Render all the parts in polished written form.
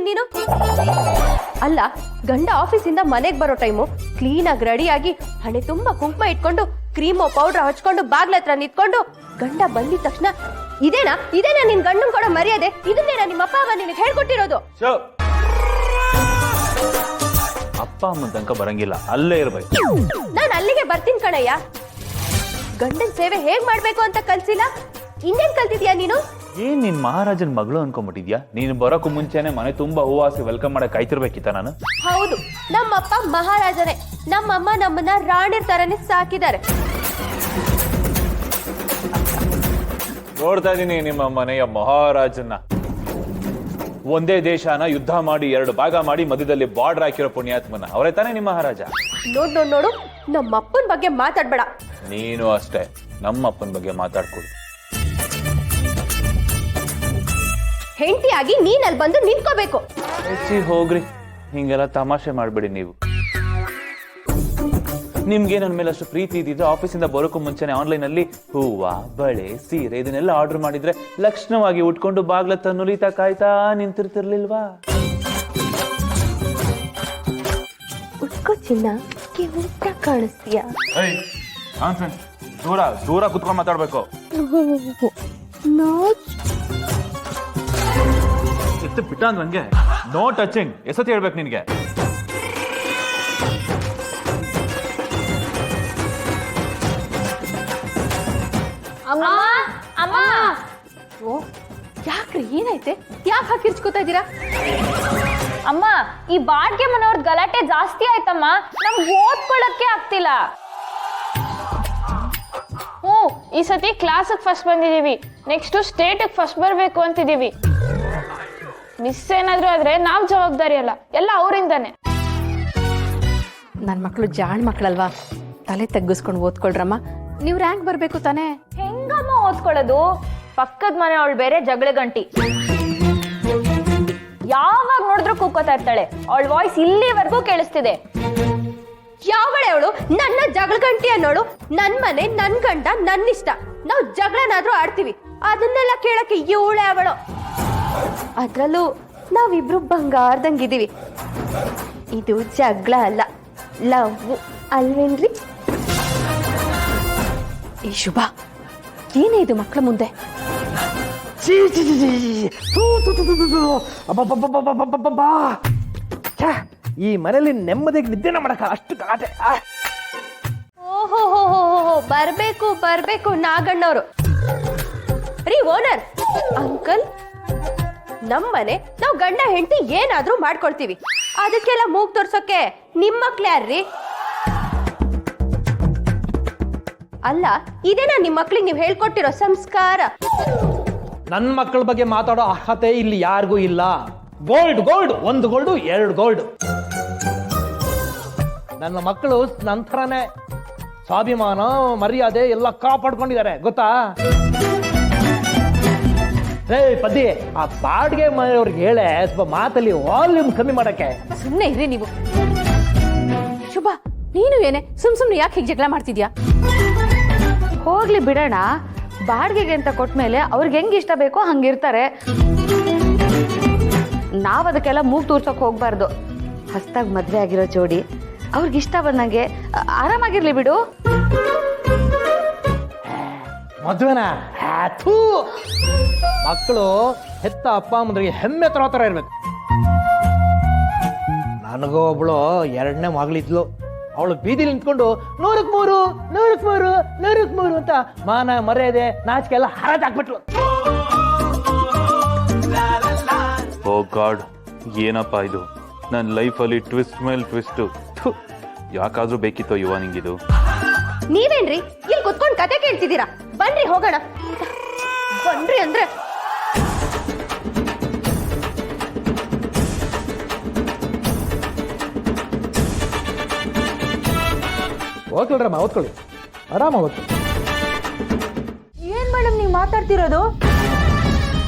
ನೀನು? ಅಲ್ಲ, ಗಂಡ ಆಫೀಸಿಂದ ಮನೆಗೆ ಬರೋ ಟೈಮು ಕ್ಲೀನ್ ಆಗಿ ರೆಡಿಯಾಗಿ ಹಣೆ ತುಂಬಾ ಕುಂಕುಮ ಇಟ್ಕೊಂಡು ಕ್ರೀಮು ಪೌಡರ್ ಹಚ್ಕೊಂಡು ಬಾಗ್ಲ ಹತ್ರ ನಿಂತ್ಕೊಂಡು ಗಂಡ ಬಂದಿದ ತಕ್ಷಣ ಇದೇನಾ ನಿನ್ ಗಂಡನ್ ಕೊಡೋ ಮರ್ಯಾದೆ? ಇದನ್ನೇನಾ ನಿಮ್ಮ ಅಪ್ಪ ಅಮ್ಮ ನಿನಗೆ ಹೇಳ್ಕೊಟ್ಟಿರೋದು? ಅಪ್ಪ ಅಮ್ಮನ ತನಕ ಬರಂಗಿಲ್ಲ, ಅಲ್ಲೇ ಇರ್ಬೇಕು. ನಾನು ಅಲ್ಲಿಗೆ ಬರ್ತೀನಿ ಕಣಯ್ಯ. ಗಂಡನ್ ಸೇವೆ ಹೇಗ್ ಮಾಡ್ಬೇಕು ಅಂತ ಕಲ್ಸಿಲ್ಲ, ಇನ್ನೇನ್ ಕಲ್ತಿದ್ಯಾ ನೀನು? ಏನ್ ನಿನ್ ಮಹಾರಾಜನ್ ಮಗಳು ಅನ್ಕೊಂಡ್ಬಿಟ್ಟಿದ್ಯಾ? ನೀನು ಬರೋಕು ಮುಂಚೆನೆ ಮನೆ ತುಂಬಾ ಹೂವಾಸಿ ವೆಲ್ಕಮ್ ಮಾಡಕ್ ಕಾಯ್ತಿರ್ಬೇಕಿತ್ತ ನಾನು? ಹೌದು, ನಮ್ಮಪ್ಪ ಮಹಾರಾಜನೇ, ನಮ್ಮಮ್ಮ ನಮ್ಮನ್ನ ರಾಣಿರ್ ತರನೇ ಸಾಕಿದ್ದಾರೆ. ನೋಡ್ತಾ ಇದೀನಿ ನಿಮ್ಮ ಮನೆಯ ಮಹಾರಾಜನ್ನ. ಒಂದೇ ದೇಶನ ಯುದ್ಧ ಮಾಡಿ 2 ಭಾಗ ಮಾಡಿ ಮಧ್ಯದಲ್ಲಿ ಬಾರ್ಡರ್ ಹಾಕಿರೋ ಪುಣ್ಯಾತ್ಮನ ಅವರೇ ತಾನೇ ನಿಮ್ಮ ಮಹಾರಾಜ? ನೋಡು, ನಮ್ಮಪ್ಪನ ಬಗ್ಗೆ ಮಾತಾಡ್ಬೇಡ. ನೀನು ಅಷ್ಟೇ, ನಮ್ಮ ಅಪ್ಪನ ಬಗ್ಗೆ ಮಾತಾಡ್ಕೊಡು. ಹೆಂಡತಿಯಾಗಿ ನೀನ್ ಅಲ್ಲಿ ಬಂದು ನಿಂತ್ಕೋಬೇಕು. ಹೋಗ್ರಿ, ಹಿಂಗೆಲ್ಲ ತಮಾಷೆ ಮಾಡ್ಬೇಡಿ ನೀವು. ನಿಮ್ಗೆ ನನ್ನ ಮೇಲೆ ಅಷ್ಟು ಪ್ರೀತಿ ಇದ್ದಿದ್ರೆ ಆಫೀಸಿಂದ ಬರೋಕ್ಕೂ ಮುಂಚೆನೆ ಆನ್ಲೈನ್ ಅಲ್ಲಿ ಹೂವ, ಬಳೆ, ಸೀರೆ ಇದನ್ನೆಲ್ಲ ಆರ್ಡರ್ ಮಾಡಿದ್ರೆ ಲಕ್ಷಣವಾಗಿ ಉಟ್ಕೊಂಡು ಬಾಗ್ಲತ್ತ ನುಲಿತಾ ಕಾಯ್ತಾ ನಿಂತಿರ್ತಿರ್ಲಿಲ್ವಾ? ಉಟ್ಕೋ ಚಿನ್ನ, ಕಿವುಟ ಕಾಣಿಸ್ತೀಯ. ದೂರ ಕುತ್ಕೊಂಡು ಮಾತಾಡ್ಬೇಕು. ಎತ್ತು ಬಿಟ್ಟ ಅಂದ್ರಂಗೆ ನೋ ಟಚಿಂಗ್. ಎಸತಿ ಹೇಳ್ಬೇಕು ನಿನ್ಗೆ. ಅಮ್ಮ ಅಮ್ಮ, ಓ ಯಾಕ್ರಿ, ಏನಾಯ್ತೆ? ಯಾಕೆ ಹಾಕಿರ್ಚ್ಕೋತಾ ಇದ್ದೀರಾ? ಅಮ್ಮ, ಈ ಬಾಡ್ಗೆ ಮನೆಯವ್ರ ಗಲಾಟೆ ಜಾಸ್ತಿ ಆಯ್ತಮ್ಮ. ನಮ್ಗೆ ಓದ್ಕೊಳ್ಳಕ್ಕೆ ಆಗ್ತಿಲ್ಲ. ಈ ಸತಿ ಕ್ಲಾಸಿಗೆ ಫಸ್ಟ್ ಬಂದಿದೀವಿ, ನೆಕ್ಸ್ಟ್ ಸ್ಟೇಟಿಗೆ ಫಸ್ಟ್ ಬರ್ಬೇಕು ಅಂತಿದೀವಿ. ಮಿಸ್ ಏನಾದ್ರು ಆದ್ರೆ ನಾವ್ ಜವಾಬ್ದಾರಿ ಅಲ್ಲ, ಎಲ್ಲ ಅವರಿಂದಾನೆ. ನನ್ನ ಮಕ್ಕಳು ಜಾಣ್ ಮಕ್ಕಳಲ್ವಾ, ತಲೆ ತಗ್ಗಿಸ್ಕೊಂಡು ಓದ್ಕೊಳ್ರಮ್ಮ. ನೀವು ರ್ಯಾಂಕ್ ಬರ್ಬೇಕು ತಾನೇ. ಹೆಂಗಮ್ಮ ಓದ್ಕೊಳ್ಳೋದು? ಪಕ್ಕದ ಮನೆ ಅವಳು ಬೇರೆ ಜಗಳ ಗಂಟಿ, ಯಾವಾಗ ನೋಡಿದ್ರು ಕೂಕೋತಾ ಇರ್ತಾಳೆ. ಅವಳ ವಾಯ್ಸ್ ಇಲ್ಲಿವರೆಗೂ ಕೇಳಿಸ್ತಿದೆ. ಯಾವಳೆ ಅವಳು? ನನ್ನ ಜಗಳ ಗಂಟಿ ಅನ್ನೋಳು. ನನ್ ಮನೆ, ನನ್ ಗಂಡ, ನನ್ನ ಇಷ್ಟ. ನಾವು ಜಗಳನಾದ್ರೂ ಆಡ್ತೀವಿ, ಅದನ್ನೆಲ್ಲ ಕೇಳಕ್ಕೆ ಇವಳೆ ಅವಳು. ಅದ್ರಲ್ಲೂ ನಾವಿಬ್ರು ಬಂಗಾರದಂಗಿದೀವಿ. ಇದು ಜಗಳ ಅಲ್ಲ, ಲವ್ ಅಲ್ವೇನ್ರಿ? ಈ ಶುಭ ಏನೇ ಇದು ಮಕ್ಕಳ ಮುಂದೆ? ಈ ಮನೇಲಿ ನೆಮ್ಮದಿಗೆ ನಿದ್ದೆನ ಮಾಡಕ ಅಷ್ಟು ಗಲಾಟೆ. ಓಹೋ, ಬರ್ಬೇಕು ನಾಗಣ್ಣವ್ರು. ರೀ ಓನರ್ ಅಂಕಲ್, ನಮ್ಮನೆ ನಾವು ಗಂಡ ಹೆಂಡತಿ ಏನಾದ್ರೂ ಮಾಡ್ಕೊಳ್ತೀವಿ, ಅದಕ್ಕೆಲ್ಲ ಮೂಗ್ ತೋರ್ಸೋಕೆ ನಿಮ್ಮ ಮಕ್ಳು ಯಾರ್ರಿ? ಅಲ್ಲ, ಇದೇನಾ ನಿಮ್ಮ ಮಕ್ಳಿಗೆ ನೀವು ಹೇಳ್ಕೊಟ್ಟಿರೋ ಸಂಸ್ಕಾರ? ನನ್ನ ಮಕ್ಕಳ ಬಗ್ಗೆ ಮಾತಾಡೋ ಅರ್ಹತೆ ಇಲ್ಲಿ ಯಾರಿಗೂ ಇಲ್ಲ. Gold 1 gold 2 gold. ನನ್ನ ಮಕ್ಕಳು ನಂತರನೇ ಸ್ವಾಭಿಮಾನ, ಮರ್ಯಾದೆ ಎಲ್ಲ ಕಾಪಾಡ್ಕೊಂಡಿದ್ದಾರೆ, ಗೊತ್ತಾ? ಪದ್ದಿ, ಆ ಬಾಡ್ಗೆ ಮನೆಯವ್ರಿಗೆ ಹೇಳೆ ಸ್ವಲ್ಪ ಮಾತಲ್ಲಿ ವಾಲ್ಯೂಮ್ ಕಮ್ಮಿ ಮಾಡಕ್ಕೆ. ಸುಮ್ಮನೆ ಇರ್ರಿ ನೀವು. ಶುಭ, ನೀನು ಏನೇ ಸುಮ್ನೆ ಯಾಕೆ ಹೀಗೆ ಜಗಳ ಮಾಡ್ತಿದ್ಯಾ? ಹೋಗ್ಲಿ ಬಿಡೋಣ. ಬಾಡಿಗೆಗೆ ಅಂತ ಕೊಟ್ಮೇಲೆ ಅವ್ರಿಗೆ ಹೆಂಗ್ ಇಷ್ಟ ಬೇಕೋ ಹಂಗಿರ್ತಾರೆ. ನಾವ್ ಅದಕ್ಕೆಲ್ಲ ಮೂಗ್ ತೂರ್ಸೋಕ್ ಹೋಗ್ಬಾರ್ದು. ಹೊಸ್ದಾಗ್ ಮದ್ವೆ ಆಗಿರೋ ಜೋಡಿ, ಅವ್ರಿಗಿಷ್ಟ ಬಂದಂಗೆ ಆರಾಮಾಗಿರ್ಲಿ ಬಿಡು. ಮದ್ವೆನ ಮಕ್ಕಳು ಹೆತ್ತ ಅಪ್ಪ ಅಮ್ಮಂದ್ರಿಗೆ ಹೆಮ್ಮೆ ತರ ಇರ್ಬೇಕು. ನನಗೂ ಒಬ್ಳು 2ನೇ ಮಗಳಿದ್ಲು. ಅವಳು ಬೀದಿಲಿ ನಿಂತ್ಕೊಂಡು 100ಕ್ಕೆ 3 ಅಂತ ಮಾನ ಮರ್ಯಾದೆ ನಾಚಿಕೆ ಎಲ್ಲ ಹರಾಜ್ ಹಾಕ್ಬಿಟ್ಲು. ಓ ಗಾಡ್, ಏನಪ್ಪಾ ಇದು? ನನ್ನ ಲೈಫಲ್ಲಿ ಟ್ವಿಸ್ಟ್ ಮೇಲೆ ಟ್ವಿಸ್ಟ್. ಯಾಕಾದ್ರೂ ಬೇಕಿತ್ತೋ ಯುವ ನಿಂಗಿದು? ನೀವೇನ್ರಿ ಇಲ್ಲಿ ಕುತ್ಕೊಂಡು ಕತೆ ಕೇಳ್ತಿದ್ದೀರಾ? ಬನ್ರಿ ಹೋಗೋಣ. ಬನ್ರಿ ಅಂದ್ರೆ ಓದ್ಕೊಳ್ರಮ್ಮ, ಓದ್ಕೊಳ್ಳಿ, ಆರಾಮ ಓದ್ಕೊಳ್ಳಿ. ಏನ್ ಮೇಡಮ್ ನೀವ್ ಮಾತಾಡ್ತಿರೋದು?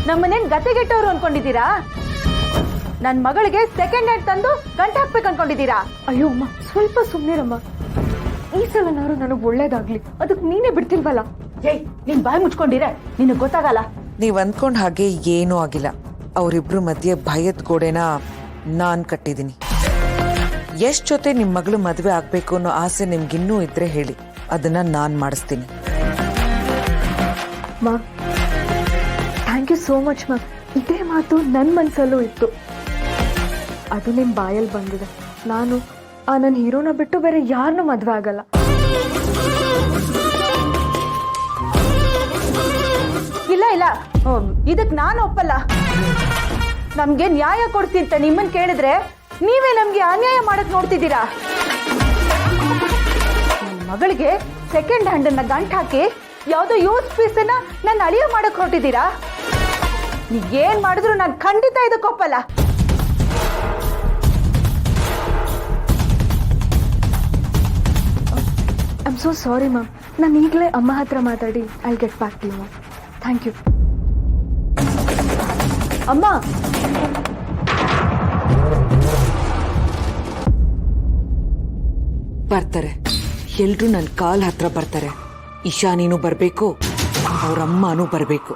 ನಮ್ಮನೇನ್ ಗತೆಗೆಟ್ಟವ್ರು ಅನ್ಕೊಂಡಿದ್ದೀರಾ? ನನ್ ಮಗಳಿಗೆ ಸೆಕೆಂಡ್ ಹ್ಯಾಂಡ್ ತಂದು ಗಂಟೆ ಹಾಕ್ಬೇಕು ಅನ್ಕೊಂಡಿದ್ದೀರಾ? ಅಯ್ಯೋ ಅಮ್ಮ, ಸ್ವಲ್ಪ ಸುಮ್ಮನಿರಮ್ಮ. ಈ ಸಲನಾರು ನನಗೆ ಒಳ್ಳೇದಾಗ್ಲಿ, ಅದಕ್ಕೆ ನೀನೇ ಬಿಡ್ತಿಲ್ವಲ್ಲ. ಏಯ್, ನೀನ್ ಬಾಯಿ ಮುಚ್ಕೊಂಡಿರೆ, ನಿನಗ್ ಗೊತ್ತಾಗಲ್ಲ. ನೀವ್ ಅಂದ್ಕೊಂಡ್ ಹಾಗೆ ಏನೂ ಆಗಿಲ್ಲ. ಅವರಿಬ್ರು ಮಧ್ಯೆ ಭಯದ ಗೋಡೆನ ನಾನು ಕಟ್ಟಿದ್ದೀನಿ. ಎಷ್ಟು ಜೊತೆ ನಿಮ್ಮ ಮಗಳು ಮದುವೆ ಆಗಬೇಕು ಅನ್ನೋ ಆಸೆ ನಿಮ್ಗಿನ್ನೂ ಇದ್ರೆ ಹೇಳಿ, ಅದನ್ನ ನಾನು ಮಾಡಿಸ್ತೀನಿ. ಮಾ ಥ್ಯಾಂಕ್ ಯು ಸೋ ಮಚ್ ಮಾ. ಇದೇ ಮಾತು ನನ್ನ ಮನಸ್ಸಲ್ಲೂ ಇತ್ತು, ಅದು ನಿಮ್ಮ ಬಾಯಲ್ಲಿ ಬಂದಿದೆ. ನಾನು ಆ ನನ್ನ ಹೀರೋನ ಬಿಟ್ಟು ಬೇರೆ ಯಾರನ್ನೂ ಮದುವೆ ಆಗಲ್ಲ. ಇಲ್ಲ ಇದಕ್ಕೆ ನಾನು ಒಪ್ಪಲ್ಲ. ನಮ್ಗೆ ನ್ಯಾಯ ಕೊಡ್ತೀನಿ ಅಂತ ನಿಮ್ಮನ್ನ ಕೇಳಿದ್ರೆ ನೀವೇ ನಮ್ಗೆ ಅನ್ಯಾಯ ಮಾಡಕ್ ನೋಡ್ತಿದ್ದೀರಾ. ನನ್ನ ಮಗಳಿಗೆ ಸೆಕೆಂಡ್ ಹ್ಯಾಂಡ್ ಅನ್ನ ಗಂಟ್ ಹಾಕಿ ಯಾವುದೋ ಯೂಸ್ ಪೀಸ್ ಅನ್ನ ನನ್ನ ಅಳಿಯ ಮಾಡಕ್ ಹೊರಟಿದ್ದೀರಾ. ಏನ್ ಮಾಡಿದ್ರು ನಾನು ಖಂಡಿತ ಇದಕ್ಕೆ ಒಪ್ಪಲ್ಲ. I am so sorry ma'am. ನಾನು ಈಗಲೇ ಅಮ್ಮ ಹತ್ರ ಮಾತಾಡಿ I get back to you ma'am. Thank you. ಅಮ್ಮ, ಬರ್ತಾರೆ, ಎಲ್ರೂ ನನ್ನ ಕಾಲ್ ಹತ್ರ ಬರ್ತಾರೆ. ಇಶಾನಿನೂ ಬರಬೇಕು, ಅವ್ರಮ್ಮನೂ ಬರಬೇಕು.